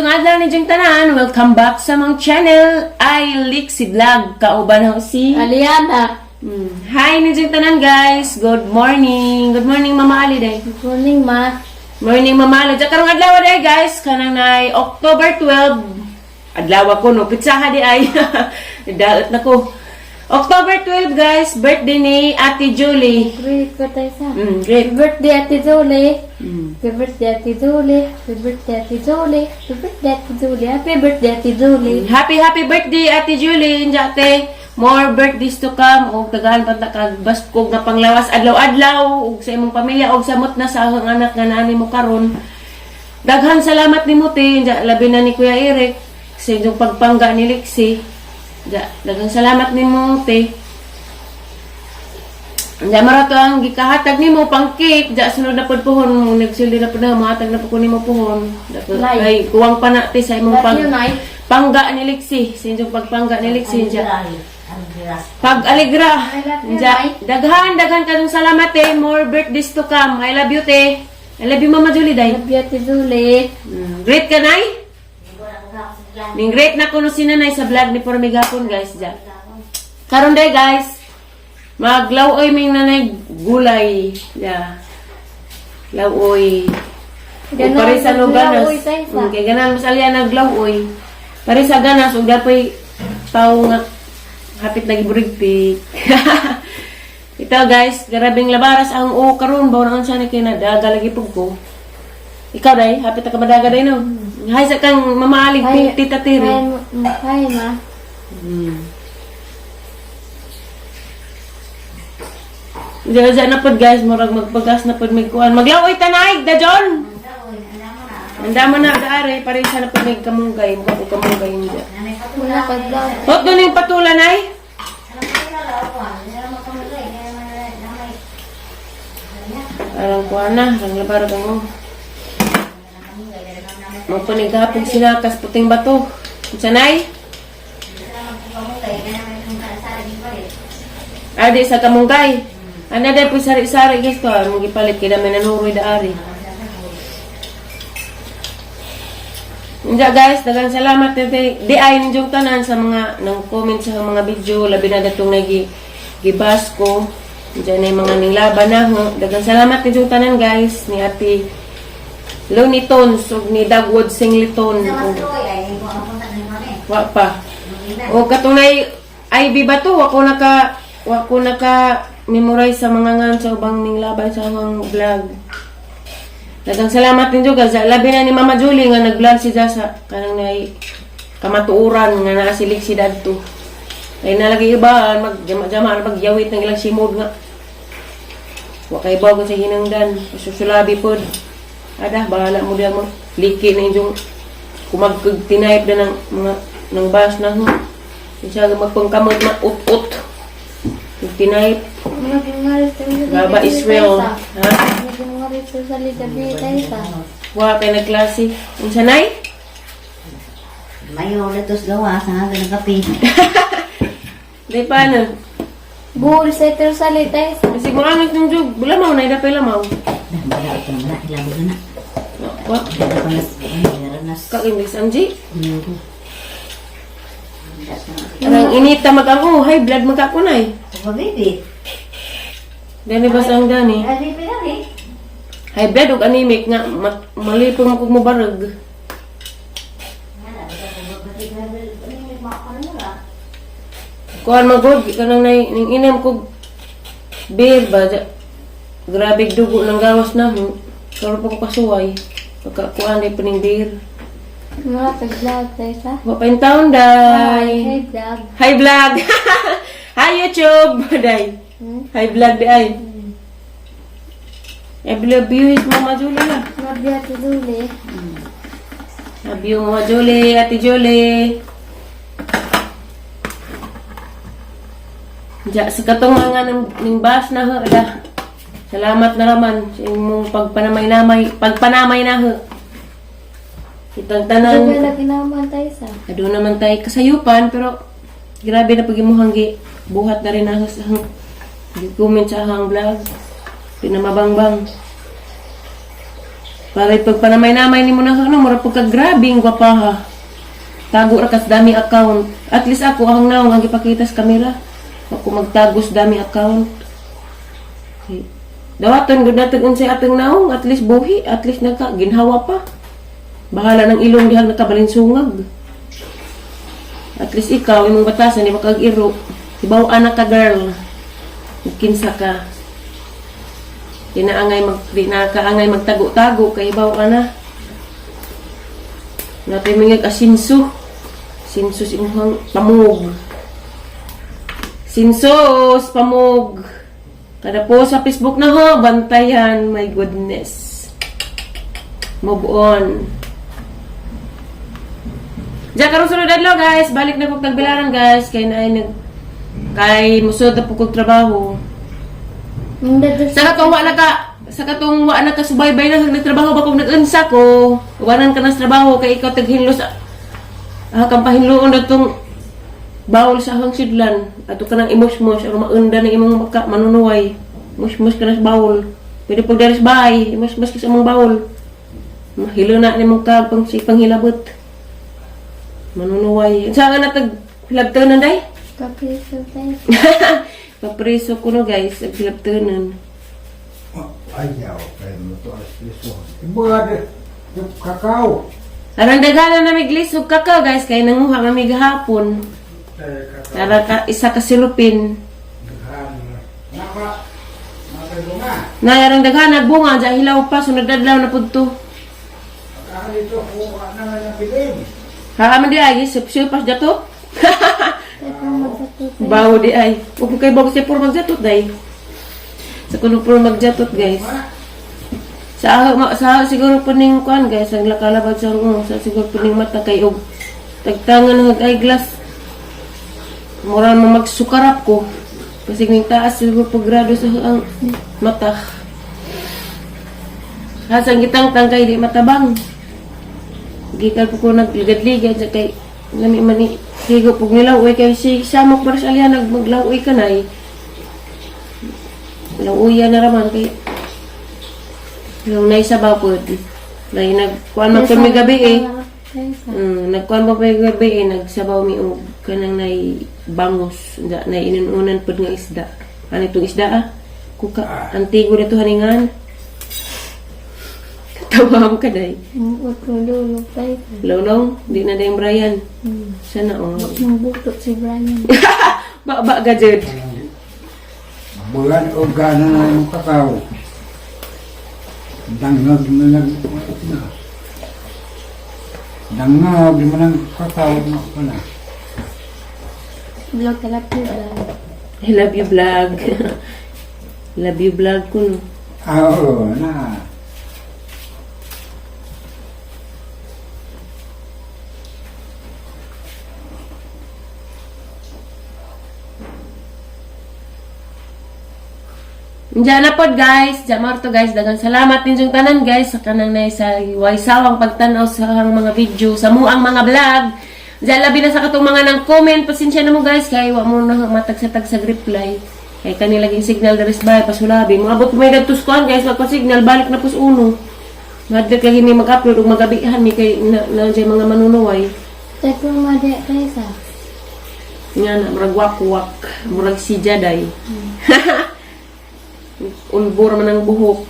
Maayong adlaw ni Jing tanan. Welcome back sa mong channel. I Lixie Vlog. Kauban ho si Aliana. Hi ni Jing tanan guys. Good morning. Good morning Mama Ali day. Good morning, ma. Morning Mama Ali. Karong adlaw day guys. Kanang nay October 12. Adlaw ko no. Pitsaha di ay. Daot na ko. October 12 guys. Birthday ni Ate Julie. Great birthday sa. Great. Happy birthday, Ate Julie. Happy birthday, Ate Julie. Happy birthday, Ate Julie. Happy birthday, Ate Julie. Happy birthday, Ate Julie. Happy birthday Ate Julie. Injate. More birthdays to come. Og daghan pa kag baskog na panglawas adlaw-adlaw og sa imong pamilya og samot na sa akong anak nga naani mo karon. Daghan salamat nimo te. Labi na ni Kuya Eric sa inyong pagpangga ni Lixie. Daghang salamat nimo te. Nya marato ang gikahatag nimo pang cake, ja sunod na pud puhon, nagsuldi na pud na mahatag na pud nimo puhon. Kay kuwang pa na te sa imong pangga ni Lixie, sa inyong pagpangga ni Lixie ja. Pag aligra. Ja, daghan kadong salamat te. More birthdays to come. I love you te. I love you Mama Julie day. Happy Ate Julie. Great ka nay? Ning great na kuno si nanay sa vlog ni Formigapon guys dyan. Karon day guys, maglawoy ming nanay gulay. Yeah. Lawoy. Ganon, Pare sa ganas. maglawoy tayo sa. Kay ganan mas alya naglawoy. Pare sa ganas ug dapoy tao nga hapit na giburigpik. Ito guys, garabing labaras ang karon bawo na siya ni kay nadaga lagi pug ko. Ikaw day, hapit na ka madaga day no. Hay sa kang mamalig tita Tiri. Hi, ma. Diyan na pod guys, murag magpagas na pod mig kuan. Maglawoy tanay, da John. Anda mo na daari pare sa na pod mig kamunggay, mo ko kamunggay niya. Wala ka daw. Hot doon yung patulan ay. Arang kuan na, arang labar kang mo. Mapanigapong sinakas puting bato. Sanay? Adi sa kamunggay. Ana day po sari-sari guys ko. Mong gipalit kaya namin nanuroy daari. Hindi guys, dagang salamat di ay ninyong tanan sa mga nang comment sa mga video. Labi na datong nagibas ko. Diyan na yung mga ninglaban na. Dagang salamat ninyong tanan guys. Ni Ate Looney Tunes ug ni Dagwood Singleton. Wa pa. O katunay IB ba to? Wako naka memorize sa mga ngan sa ubang ning laban sa akong vlog. Dagang salamat ninyo guys. Labi na ni Mama Julie nga nag-vlog si Jasa kanang nay kamatuuran nga naa si Lixie dadto. Ay nalagi iba magjama-jama magyawit ng ilang simod nga. Wa kay bago sa hinangdan. Susulabi pod. Ada bahala mo diyan mo. Liki na inyong kumagtinayip na ng mga ng bas na ho. Siya magpangkamot na ut-ut. Tinayip. Baba Israel. Ha? Wa kay nagklase. Unsa nay? Mayo letos gawa sa nga ng kape. Day paano? Buhol sa ito sa litay sa. Kasi mo angit ng jug. Bulamaw na idapay lamaw. Wala ito na ilabo na. Wa Panas. ka-English Anji. Arang inita mag-ang high blood magkakunay. Oh, baby. Dani ba sang dani? Ay, baby na eh. High blood ug anemic nga malipong mo kog mobarag. Kuan magod kanang nay ning inam kog beer ba. Grabe dugo ng gawas na ho. Karon pa ko kasuway. Pagkakuan day puning beer. Mga pag-vlog tayo sa. Wa pa yung taon day. Hi, vlog. Hi vlog. Hi YouTube day. Hi vlog day ay. I love you is Mama Julie lah. Love you, Ate Julie. Love you Mama Julie, Ate Julie. Ja, sa katong mga ning bas na ho, ala. Salamat na naman sa imong pagpanamay na ho. Kitang tanan. Ito lagi naman tayo sa. Ado naman tayo kasayupan, pero grabe na pag imuhanggi. Buhat na rin ako sa comment sa hang vlog. Pinamabangbang. Para pag panamay-namay ni mo na ano, mura pagka grabing gwapaha. Tago ra kas dami account. At least ako ang naong ang ipakita sa kamera. Ako magtagos dami account. Okay. Dawaton gud natin unsay atong naong, at least buhi, at least nagka ginhawa pa. Bahala ng ilong dihang nakabalinsungag. At least ikaw imong batasan di makag-iro. Ibaw anak ka girl. Kinsa ka. Di na kaangay magtago-tago kay ibaw ka na. Natin mingag asinso. Sinso imong pamug. Sinsos pamug. Kada po sa Facebook na ho, bantayan, my goodness. Move on. Diyan karong sunod adlaw guys, balik na kog tagbilaran guys, kay musod na po kog trabaho. Sa katong wa na ka subaybay na nagtrabaho ba kung nag-unsa ko, wanan ka na sa trabaho kay ikaw taghinlo sa kang pahinloon datong bawol sa ahang sidlan ato ka nang imos-mos aron maunda ng imong manunuway. Mos-mos ka na sa bawol. Pwede pag dari sa bahay, imos-mos ka sa imong bawol. Mahilo na nimong ka pang panghilabot. Manunuway. Saan nga natag hilabtanan day? Kapriso tayo. Papriso ko no guys, ang hilabtanan. Ayaw, kayo mo ito alas liso. Ibuha yung kakao. Aron daghanan na mig lisog kakao guys, kay nanguha nga mig hapon. Tara ka isa ka silupin. Na aron daghanan bunga ja hilaw pa sunod adlaw na pudto. Ha man di ay sup-supas dato. Bawo di ay. Ug kay bago si puro magjatot day. Sa kuno puro magjatot guys. Sa siguro puning kuan guys, ang lakalabag sa siguro puning mata kay og tagtangan ng eyeglass. Mura mo magsukarap ko. Kasi ng taas siguro paggrado sa ang mata. Hasang gitang tangkay di matabang. Gikan ko nagligad-ligad sa kay lami man ni sigo pug nilaw kay si samok pares alya nagmaglaw ka nay. Lauya na raman kay yung naisabaw po. Dahil nagkuhan man kami gabi eh. Nagkuhan pa kami gabi eh. Nagsabaw mi og kanang nay bangos. Nay inununan po nga isda. Ano itong isda ah? Kuka. Antigo na ito haningan. Katawam ka day. Lulong tayo. Lolong. Di na dayong Brian. Sana oh. Magbutot si Brian. Ba gajud. Bulan o gana na yung kakao. Dangag mo lang na. Dangag mo lang kakao mo ka na. Vlog ka lang po ba? I love you vlog. Love you vlog ko no. Oo na. Diyan na po guys, diyan to guys, dagang salamat din yung tanan guys sa kanang na sa waysawang pagtanaw sa mga video, sa muang mga vlog. Diyan labi na sa katong mga nang comment, pasensya na mo guys, kay wa mo na matag-satag sa reply. Kay kanila laging signal daris bay pasulabi. Moabot may gadtos kuan guys, magpa-signal balik na pus uno. Madlet lagi ni mag-upload ug magabihan ni kay na mga manunuway. Tayo madya tayo sa. Nga na murag wakwak, murag si Jaday. Ulbor man ang buhok.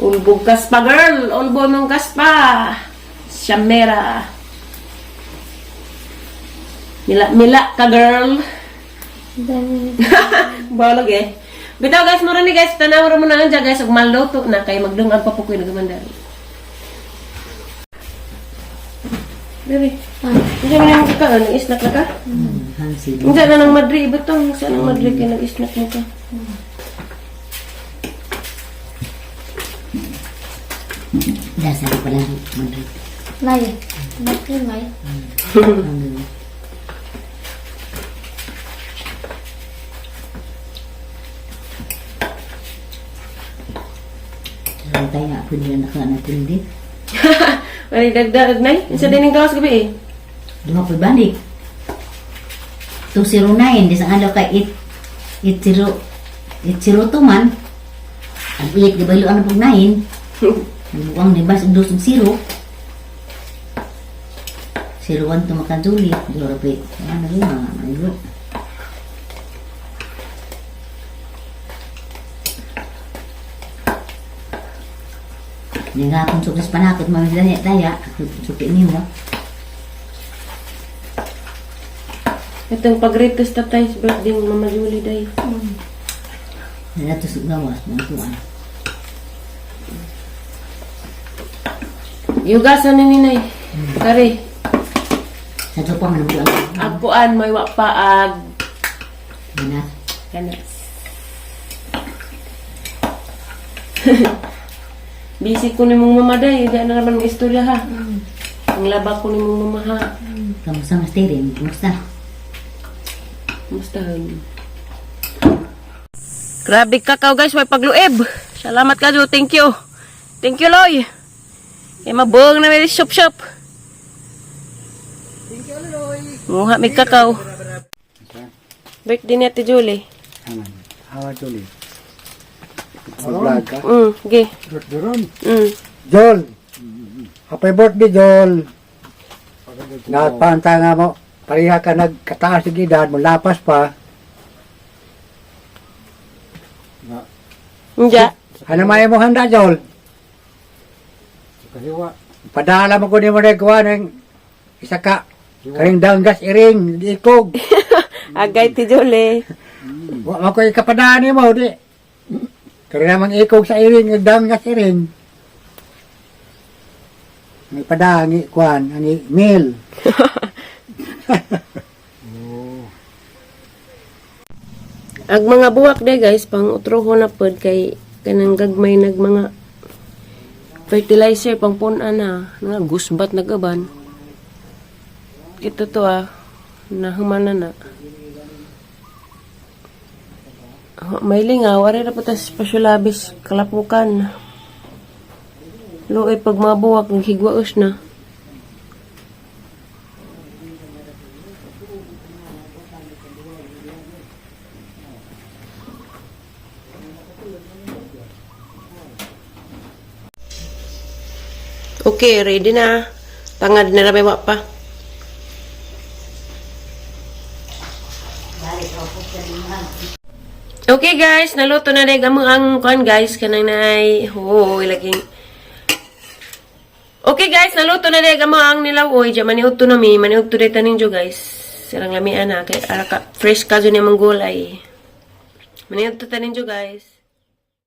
Ulbog kaspa girl. Ulbog mong kaspa. Shamera. Mila ka girl. Dami. Balag eh. Bitaw guys, mura ni guys. Tanaw mo na nga guys. Ug maluto na kay magdungag pa po ko yung nagmandari. Bebe. Hindi mo na yung kakaan. Nag-isnak na ka? Hansi. Hindi na ng Madrid. Ibutong. Saan ang Madrid kaya nag-isnak mo ka? Dasar pala Madrid. Laya. Bakit may? Tayo nga po nila natin din. Ay, dagdag na eh. Isa din yung kawas gabi eh. Dua po balik. 209. Di sa alaw ka 802 man. Ang 8 gabalo ano po 9. Buang di bas dos og zero. 01 to makaduli. Duro pa. Ano rin mga mayo. Hindi nga akong sukis panakot mamidaya. Suki niyo mo. Itong pag-request na tayo sa birthday ng Mama Julie day. Natusok gawas. Mga tuwan. Yugasan ni Ninay. Kari. Sa tropa man ang Agpuan, may wapaag. Ganas. Ganas. Busy ko ni mong mama day. Hindi na naman may istorya ha. Ang laba ko ni mong mama ha. Kamusta mas tirin? Kamusta? Kumusta? Grabe kakao guys, may pagluib. Salamat ka Jo, thank you. Thank you Loy. Kaya mabuong na may shop. Thank you, Loy. Muha may kakao. Birthday ni Ate Julie. Aman. Hawa Julie. Vlog ka? Okay. Doon. Joel, happy birthday Joel. Napanta nga mo, pareha ka nagkataas ng edad, mulapas pa. Nga. Ano may mo handa Joel? Kaliwa. Padala mo ko ni mo na gawa ng isa ka. Karing danggas iring, ikog. Agay Ate Julie. Wa ko ikapadaan ni mo, di. Karing namang ikog sa iring, danggas iring. May padangi, kuan, ani, meal. Ag mga buwak de guys, pang utrohon na pod kay kanang gagmay nag mga fertilizer pang punan na nga gusbat na gaban. Ito to nahumana na. May lingaw, wari na po tas pasyulabis kalapukan. Luoy pag mga buwak, naghigwaos na. Okay, ready na. Tangad na rabay pa. Okay guys, naluto na deg ang kuan guys kanang nay. Ilaging. Okay guys, naluto na deg ang nilawoy. Diyan maniudto na mi, maniudto day taning jo guys. Sarang lamian na kay alaka fresh kaso ni manggulay. Maniudto taning jo guys.